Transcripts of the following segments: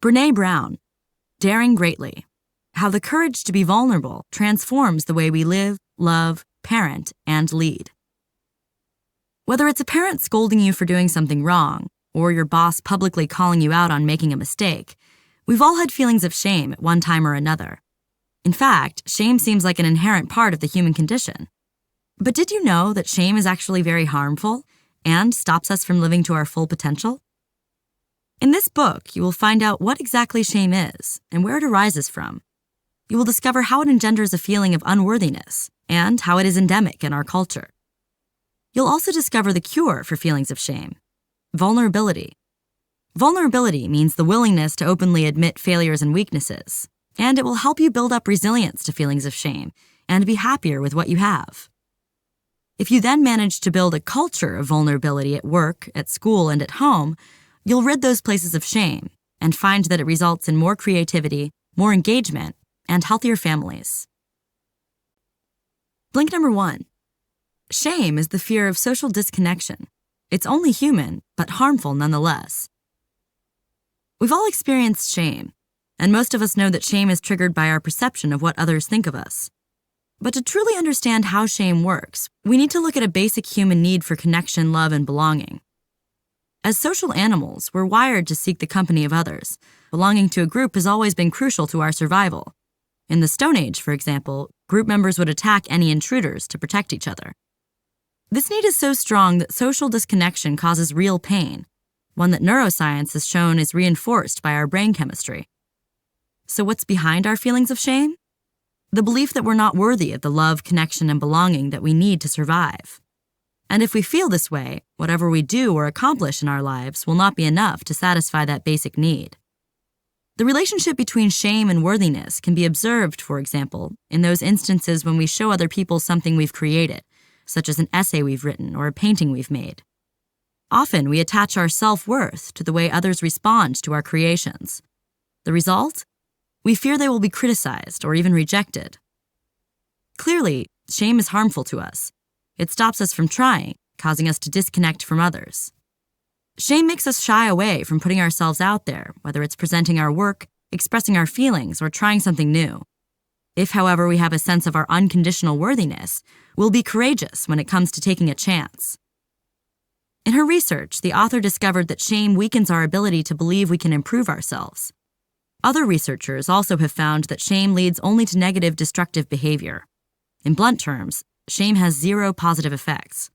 Brené Brown, Daring Greatly: How the Courage to be Vulnerable Transforms the Way We Live, Love, Parent, and Lead. Whether it's a parent scolding you for doing something wrong, or your boss publicly calling you out on making a mistake, we've all had feelings of shame at one time or another. In fact, shame seems like an inherent part of the human condition. But did you know that shame is actually very harmful and stops us from living to our full potential? In this book, you will find out what exactly shame is and where it arises from. You will discover how it engenders a feeling of unworthiness and how it is endemic in our culture. You'll also discover the cure for feelings of shame: vulnerability. Vulnerability means the willingness to openly admit failures and weaknesses, and it will help you build up resilience to feelings of shame and be happier with what you have. If you then manage to build a culture of vulnerability at work, at school, and at home, you'll rid those places of shame and find that it results in more creativity, more engagement, and healthier families. Blink number 1. Shame is the fear of social disconnection. It's only human, but harmful nonetheless. We've all experienced shame, and most of us know that shame is triggered by our perception of what others think of us. But to truly understand how shame works, we need to look at a basic human need for connection, love, and belonging. As social animals, we're wired to seek the company of others. Belonging to a group has always been crucial to our survival. In the Stone Age, for example, group members would attack any intruders to protect each other. This need is so strong that social disconnection causes real pain, one that neuroscience has shown is reinforced by our brain chemistry. So what's behind our feelings of shame? The belief that we're not worthy of the love, connection, and belonging that we need to survive. And if we feel this way, whatever we do or accomplish in our lives will not be enough to satisfy that basic need. The relationship between shame and worthiness can be observed, for example, in those instances when we show other people something we've created, such as an essay we've written or a painting we've made. Often we attach our self-worth to the way others respond to our creations. The result? We fear they will be criticized or even rejected. Clearly, shame is harmful to us. It stops us from trying, causing us to disconnect from others. Shame makes us shy away from putting ourselves out there, whether it's presenting our work, expressing our feelings, or trying something new. If, however, we have a sense of our unconditional worthiness, we'll be courageous when it comes to taking a chance. In her research, the author discovered that shame weakens our ability to believe we can improve ourselves. Other researchers also have found that shame leads only to negative, destructive behavior. In blunt terms, shame has zero positive effects.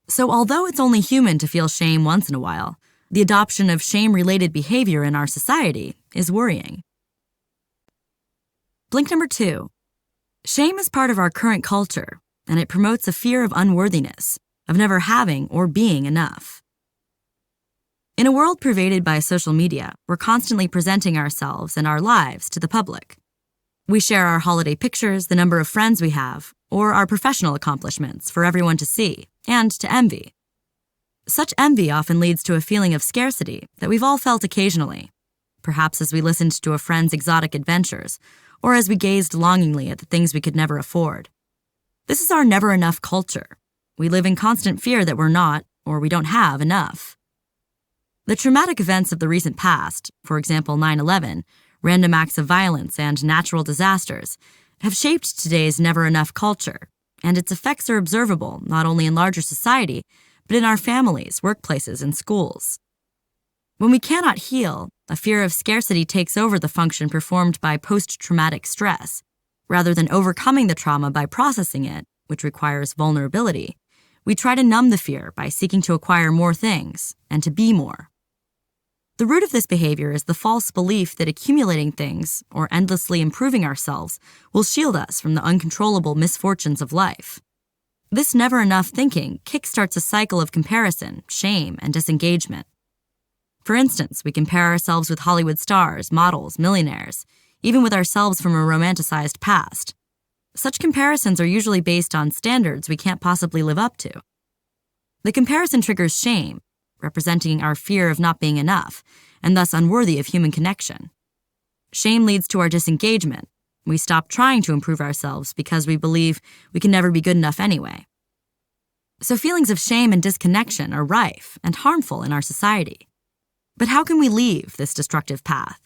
So although it's only human to feel shame once in a while, the adoption of shame-related behavior in our society is worrying. Blink number 2. Shame is part of our current culture, and it promotes a fear of unworthiness, of never having or being enough. In a world pervaded by social media, we're constantly presenting ourselves and our lives to the public. We share our holiday pictures, the number of friends we have, or our professional accomplishments for everyone to see and to envy. Such envy often leads to a feeling of scarcity that we've all felt occasionally, perhaps as we listened to a friend's exotic adventures, or as we gazed longingly at the things we could never afford. This is our never enough culture. We live in constant fear that we're not, or we don't have, enough. The traumatic events of the recent past, for example 9/11, random acts of violence, and natural disasters, have shaped today's never-enough culture, and its effects are observable not only in larger society, but in our families, workplaces, and schools. When we cannot heal, a fear of scarcity takes over the function performed by post-traumatic stress. Rather than overcoming the trauma by processing it, which requires vulnerability, we try to numb the fear by seeking to acquire more things and to be more. The root of this behavior is the false belief that accumulating things or endlessly improving ourselves will shield us from the uncontrollable misfortunes of life. This never-enough thinking kickstarts a cycle of comparison, shame, and disengagement. For instance, we compare ourselves with Hollywood stars, models, millionaires, even with ourselves from a romanticized past. Such comparisons are usually based on standards we can't possibly live up to. The comparison triggers shame, representing our fear of not being enough, and thus unworthy of human connection. Shame leads to our disengagement. We stop trying to improve ourselves because we believe we can never be good enough anyway. So feelings of shame and disconnection are rife and harmful in our society. But how can we leave this destructive path?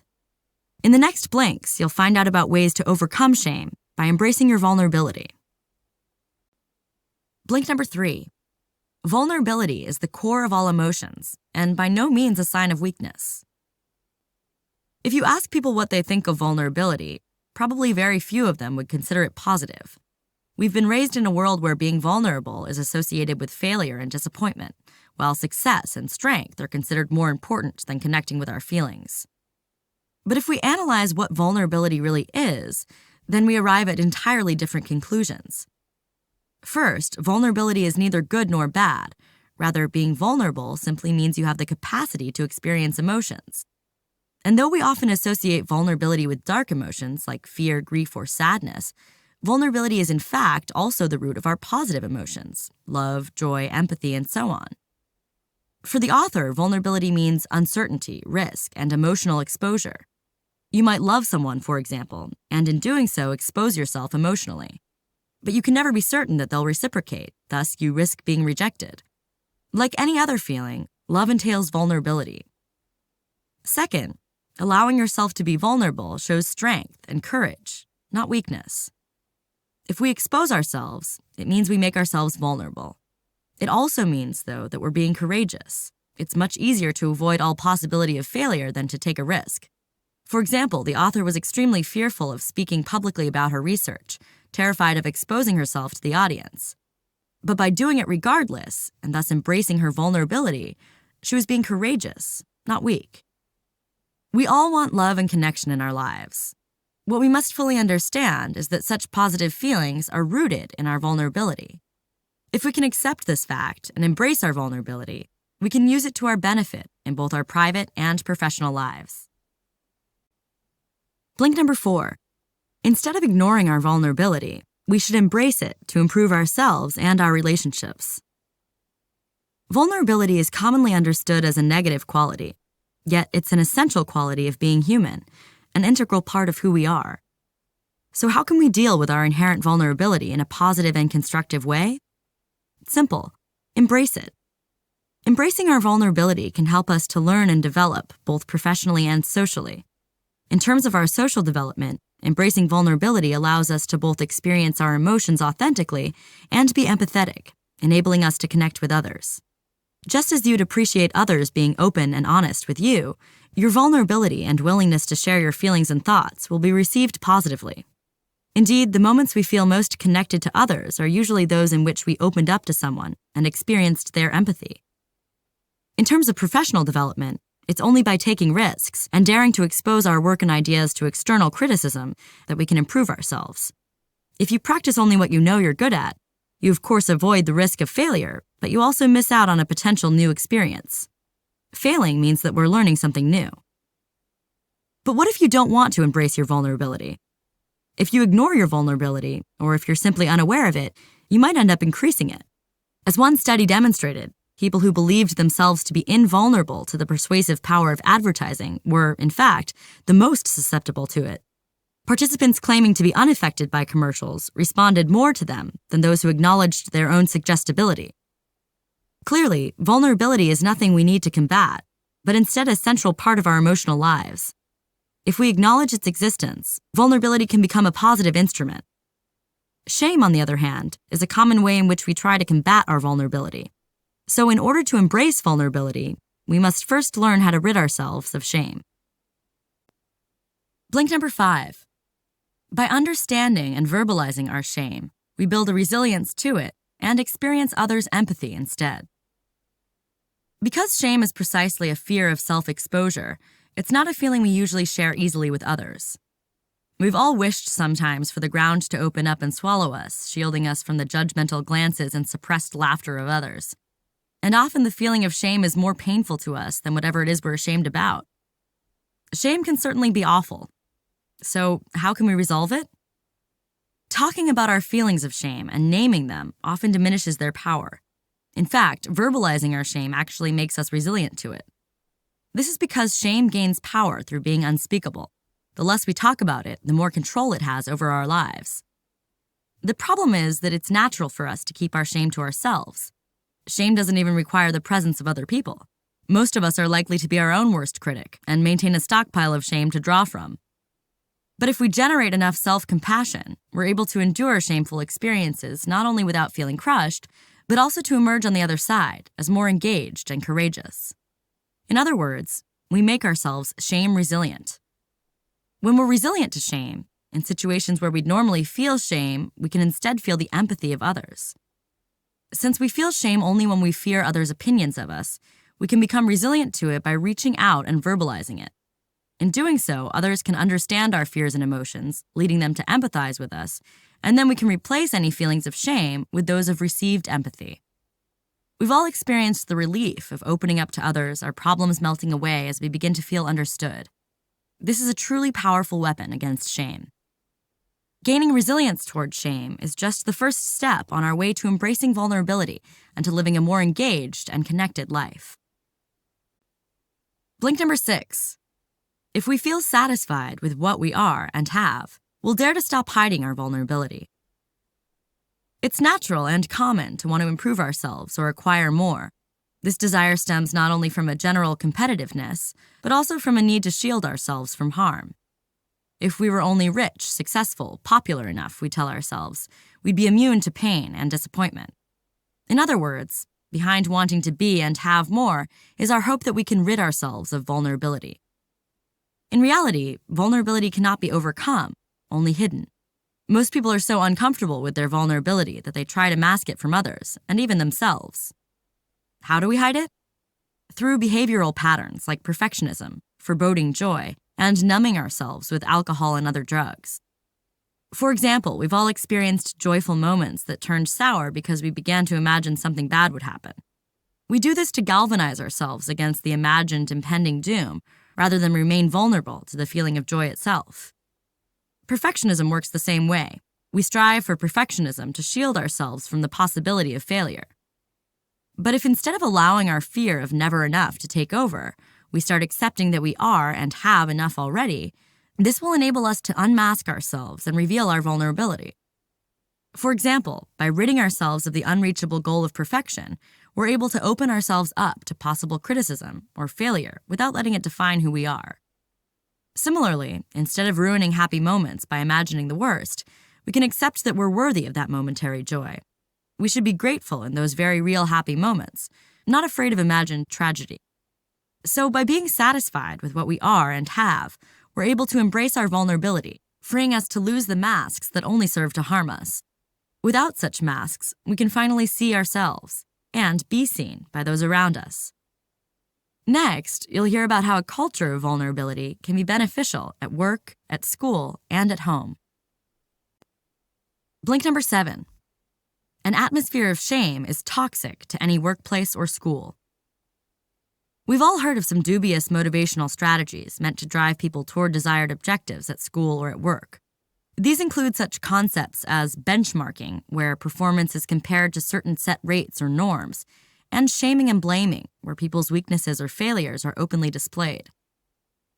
In the next blinks, you'll find out about ways to overcome shame by embracing your vulnerability. Blink number 3. Vulnerability is the core of all emotions, and by no means a sign of weakness. If you ask people what they think of vulnerability, probably very few of them would consider it positive. We've been raised in a world where being vulnerable is associated with failure and disappointment, while success and strength are considered more important than connecting with our feelings. But if we analyze what vulnerability really is, then we arrive at entirely different conclusions. First, vulnerability is neither good nor bad. Rather, being vulnerable simply means you have the capacity to experience emotions. And though we often associate vulnerability with dark emotions like fear, grief, or sadness, vulnerability is in fact also the root of our positive emotions, love, joy, empathy, and so on. For the author, vulnerability means uncertainty, risk, and emotional exposure. You might love someone, for example, and in doing so expose yourself emotionally. But you can never be certain that they'll reciprocate, thus you risk being rejected. Like any other feeling, love entails vulnerability. Second, allowing yourself to be vulnerable shows strength and courage, not weakness. If we expose ourselves, it means we make ourselves vulnerable. It also means, though, that we're being courageous. It's much easier to avoid all possibility of failure than to take a risk. For example, the author was extremely fearful of speaking publicly about her research, terrified of exposing herself to the audience. But by doing it regardless, and thus embracing her vulnerability, she was being courageous, not weak. We all want love and connection in our lives. What we must fully understand is that such positive feelings are rooted in our vulnerability. If we can accept this fact and embrace our vulnerability, we can use it to our benefit in both our private and professional lives. Blink number 4. Instead of ignoring our vulnerability, we should embrace it to improve ourselves and our relationships. Vulnerability is commonly understood as a negative quality, yet it's an essential quality of being human, an integral part of who we are. So how can we deal with our inherent vulnerability in a positive and constructive way? Simple. Embrace it. Embracing our vulnerability can help us to learn and develop both professionally and socially. In terms of our social development, embracing vulnerability allows us to both experience our emotions authentically and be empathetic, enabling us to connect with others. Just as you'd appreciate others being open and honest with you, your vulnerability and willingness to share your feelings and thoughts will be received positively. Indeed, the moments we feel most connected to others are usually those in which we opened up to someone and experienced their empathy. In terms of professional development, it's only by taking risks and daring to expose our work and ideas to external criticism that we can improve ourselves. If you practice only what you know you're good at, you of course avoid the risk of failure, but you also miss out on a potential new experience. Failing means that we're learning something new. But what if you don't want to embrace your vulnerability? If you ignore your vulnerability, or if you're simply unaware of it, you might end up increasing it. As one study demonstrated, people who believed themselves to be invulnerable to the persuasive power of advertising were, in fact, the most susceptible to it. Participants claiming to be unaffected by commercials responded more to them than those who acknowledged their own suggestibility. Clearly, vulnerability is nothing we need to combat, but instead a central part of our emotional lives. If we acknowledge its existence, vulnerability can become a positive instrument. Shame, on the other hand, is a common way in which we try to combat our vulnerability. So in order to embrace vulnerability, we must first learn how to rid ourselves of shame. Blink number 5. By understanding and verbalizing our shame, we build a resilience to it and experience others' empathy instead. Because shame is precisely a fear of self-exposure, it's not a feeling we usually share easily with others. We've all wished sometimes for the ground to open up and swallow us, shielding us from the judgmental glances and suppressed laughter of others. And often the feeling of shame is more painful to us than whatever it is we're ashamed about. Shame can certainly be awful. So how can we resolve it? Talking about our feelings of shame and naming them often diminishes their power. In fact, verbalizing our shame actually makes us resilient to it. This is because shame gains power through being unspeakable. The less we talk about it, the more control it has over our lives. The problem is that it's natural for us to keep our shame to ourselves. Shame doesn't even require the presence of other people. Most of us are likely to be our own worst critic and maintain a stockpile of shame to draw from. But if we generate enough self-compassion, we're able to endure shameful experiences not only without feeling crushed, but also to emerge on the other side as more engaged and courageous. In other words, we make ourselves shame resilient. When we're resilient to shame, in situations where we'd normally feel shame, we can instead feel the empathy of others. Since we feel shame only when we fear others' opinions of us, we can become resilient to it by reaching out and verbalizing it. In doing so, others can understand our fears and emotions, leading them to empathize with us, and then we can replace any feelings of shame with those of received empathy. We've all experienced the relief of opening up to others, our problems melting away as we begin to feel understood. This is a truly powerful weapon against shame. Gaining resilience toward shame is just the first step on our way to embracing vulnerability and to living a more engaged and connected life. Blink number 6. If we feel satisfied with what we are and have, we'll dare to stop hiding our vulnerability. It's natural and common to want to improve ourselves or acquire more. This desire stems not only from a general competitiveness, but also from a need to shield ourselves from harm. If we were only rich, successful, popular enough, we tell ourselves, we'd be immune to pain and disappointment. In other words, behind wanting to be and have more is our hope that we can rid ourselves of vulnerability. In reality, vulnerability cannot be overcome, only hidden. Most people are so uncomfortable with their vulnerability that they try to mask it from others, and even themselves. How do we hide it? Through behavioral patterns like perfectionism, foreboding joy, and numbing ourselves with alcohol and other drugs. For example, we've all experienced joyful moments that turned sour because we began to imagine something bad would happen. We do this to galvanize ourselves against the imagined impending doom, rather than remain vulnerable to the feeling of joy itself. Perfectionism works the same way. We strive for perfectionism to shield ourselves from the possibility of failure. But if instead of allowing our fear of never enough to take over, we start accepting that we are and have enough already, this will enable us to unmask ourselves and reveal our vulnerability. For example, by ridding ourselves of the unreachable goal of perfection, we're able to open ourselves up to possible criticism or failure without letting it define who we are. Similarly, instead of ruining happy moments by imagining the worst, we can accept that we're worthy of that momentary joy. We should be grateful in those very real happy moments, not afraid of imagined tragedy. So by being satisfied with what we are and have, we're able to embrace our vulnerability, freeing us to lose the masks that only serve to harm us. Without such masks, we can finally see ourselves and be seen by those around us. Next, you'll hear about how a culture of vulnerability can be beneficial at work, at school, and at home. Blink number 7. An atmosphere of shame is toxic to any workplace or school. We've all heard of some dubious motivational strategies meant to drive people toward desired objectives at school or at work. These include such concepts as benchmarking, where performance is compared to certain set rates or norms, and shaming and blaming, where people's weaknesses or failures are openly displayed.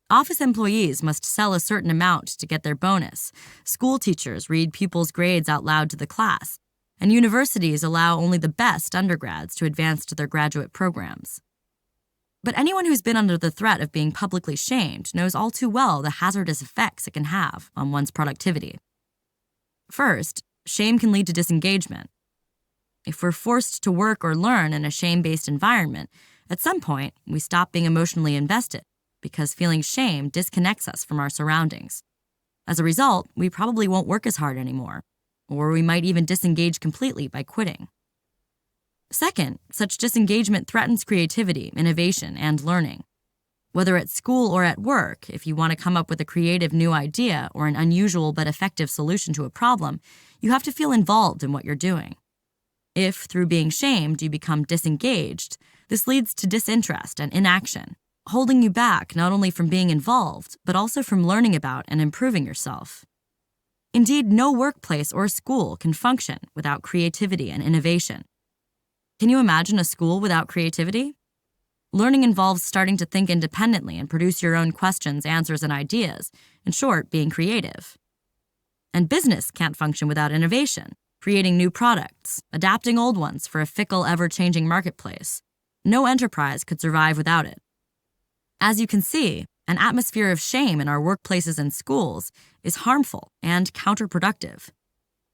Office employees must sell a certain amount to get their bonus, school teachers read pupils' grades out loud to the class, and universities allow only the best undergrads to advance to their graduate programs. But anyone who's been under the threat of being publicly shamed knows all too well the hazardous effects it can have on one's productivity. First, shame can lead to disengagement. If we're forced to work or learn in a shame-based environment, at some point, we stop being emotionally invested because feeling shame disconnects us from our surroundings. As a result, we probably won't work as hard anymore, or we might even disengage completely by quitting. Second, such disengagement threatens creativity, innovation, and learning. Whether at school or at work, if you want to come up with a creative new idea or an unusual but effective solution to a problem, you have to feel involved in what you're doing. If, through being shamed, you become disengaged, this leads to disinterest and inaction, holding you back not only from being involved, but also from learning about and improving yourself. Indeed, no workplace or school can function without creativity and innovation. Can you imagine a school without creativity? Learning involves starting to think independently and produce your own questions, answers, and ideas. In short, being creative. And business can't function without innovation, creating new products, adapting old ones for a fickle, ever-changing marketplace. no enterprise could survive without it. As you can see, an atmosphere of shame in our workplaces and schools is harmful and counterproductive.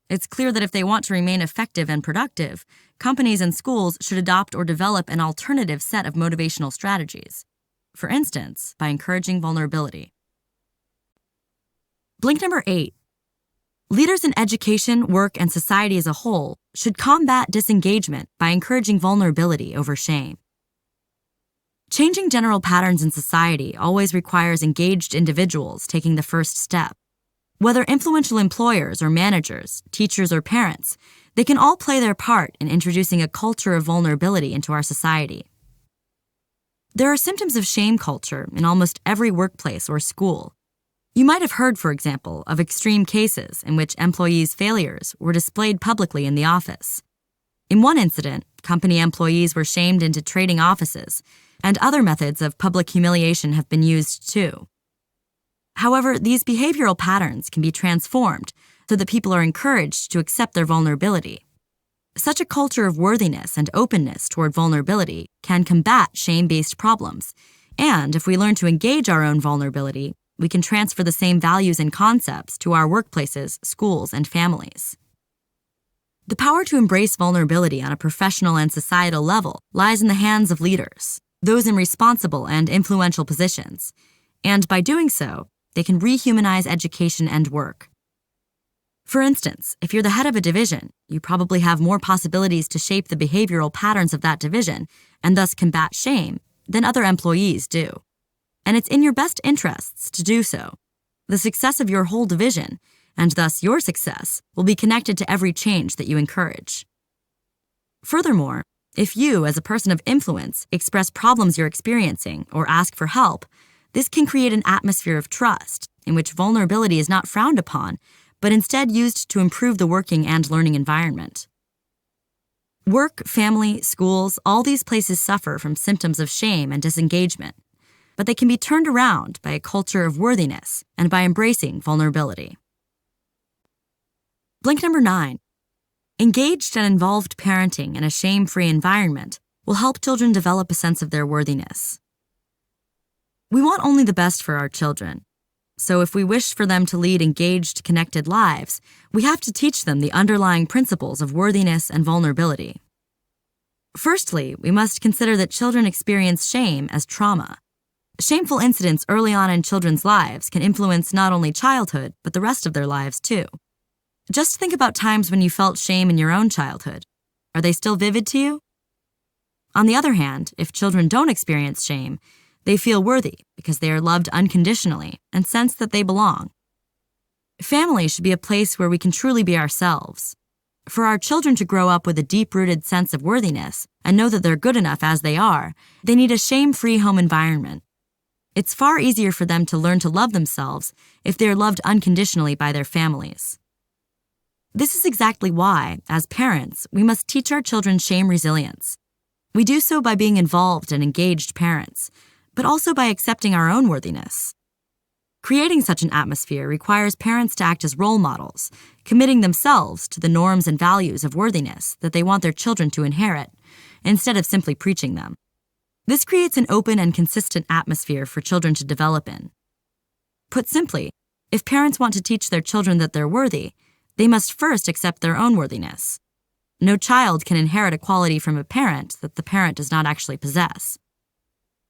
It's clear that if they want to remain effective and productive, companies and schools should adopt or develop an alternative set of motivational strategies. For instance, by encouraging vulnerability. Blink number 8. Leaders in education, work, and society as a whole should combat disengagement by encouraging vulnerability over shame. Changing general patterns in society always requires engaged individuals taking the first step. Whether influential employers or managers, teachers or parents, they can all play their part in introducing a culture of vulnerability into our society. There are symptoms of shame culture in almost every workplace or school. You might have heard, for example, of extreme cases in which employees' failures were displayed publicly in the office. In one incident, company employees were shamed into trading offices, and other methods of public humiliation have been used too. However, these behavioral patterns can be transformed so that people are encouraged to accept their vulnerability. Such a culture of worthiness and openness toward vulnerability can combat shame-based problems, and if we learn to engage our own vulnerability, we can transfer the same values and concepts to our workplaces, schools, and families. The power to embrace vulnerability on a professional and societal level lies in the hands of leaders, those in responsible and influential positions, and by doing so, they can rehumanize education and work. For instance, if you're the head of a division, you probably have more possibilities to shape the behavioral patterns of that division and thus combat shame than other employees do. And it's in your best interests to do so. The success of your whole division, and thus your success, will be connected to every change that you encourage. Furthermore, if you, as a person of influence, express problems you're experiencing or ask for help, this can create an atmosphere of trust in which vulnerability is not frowned upon, but instead used to improve the working and learning environment. Work, family, schools, all these places suffer from symptoms of shame and disengagement, but they can be turned around by a culture of worthiness and by embracing vulnerability. Blink number 9. Engaged and involved parenting in a shame-free environment will help children develop a sense of their worthiness. We want only the best for our children, so if we wish for them to lead engaged, connected lives, we have to teach them the underlying principles of worthiness and vulnerability. Firstly, we must consider that children experience shame as trauma. Shameful incidents early on in children's lives can influence not only childhood, but the rest of their lives too. Just think about times when you felt shame in your own childhood. Are they still vivid to you? On the other hand, if children don't experience shame, they feel worthy because they are loved unconditionally and sense that they belong. Family should be a place where we can truly be ourselves. For our children to grow up with a deep-rooted sense of worthiness and know that they're good enough as they are, they need a shame-free home environment. It's far easier for them to learn to love themselves if they are loved unconditionally by their families. This is exactly why, as parents, we must teach our children shame resilience. We do so by being involved and engaged parents, but also by accepting our own worthiness. Creating such an atmosphere requires parents to act as role models, committing themselves to the norms and values of worthiness that they want their children to inherit, instead of simply preaching them. This creates an open and consistent atmosphere for children to develop in. Put simply, if parents want to teach their children that they're worthy, they must first accept their own worthiness. No child can inherit a quality from a parent that the parent does not actually possess.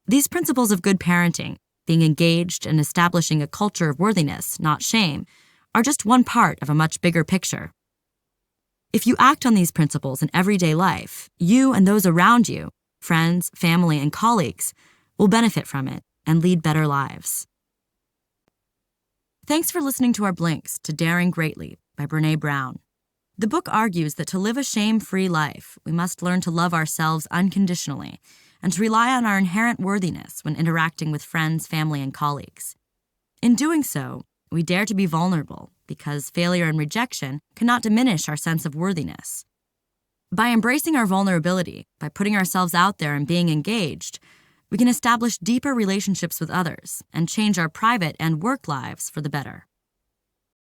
These principles of good parenting, being engaged and establishing a culture of worthiness, not shame, are just one part of a much bigger picture. If you act on these principles in everyday life, you and those around you, friends, family, and colleagues, will benefit from it and lead better lives. Thanks for listening to our Blinks to Daring Greatly by Brené Brown. The book argues that to live a shame-free life, we must learn to love ourselves unconditionally and to rely on our inherent worthiness when interacting with friends, family, and colleagues. In doing so, we dare to be vulnerable because failure and rejection cannot diminish our sense of worthiness. By embracing our vulnerability, by putting ourselves out there and being engaged, we can establish deeper relationships with others and change our private and work lives for the better.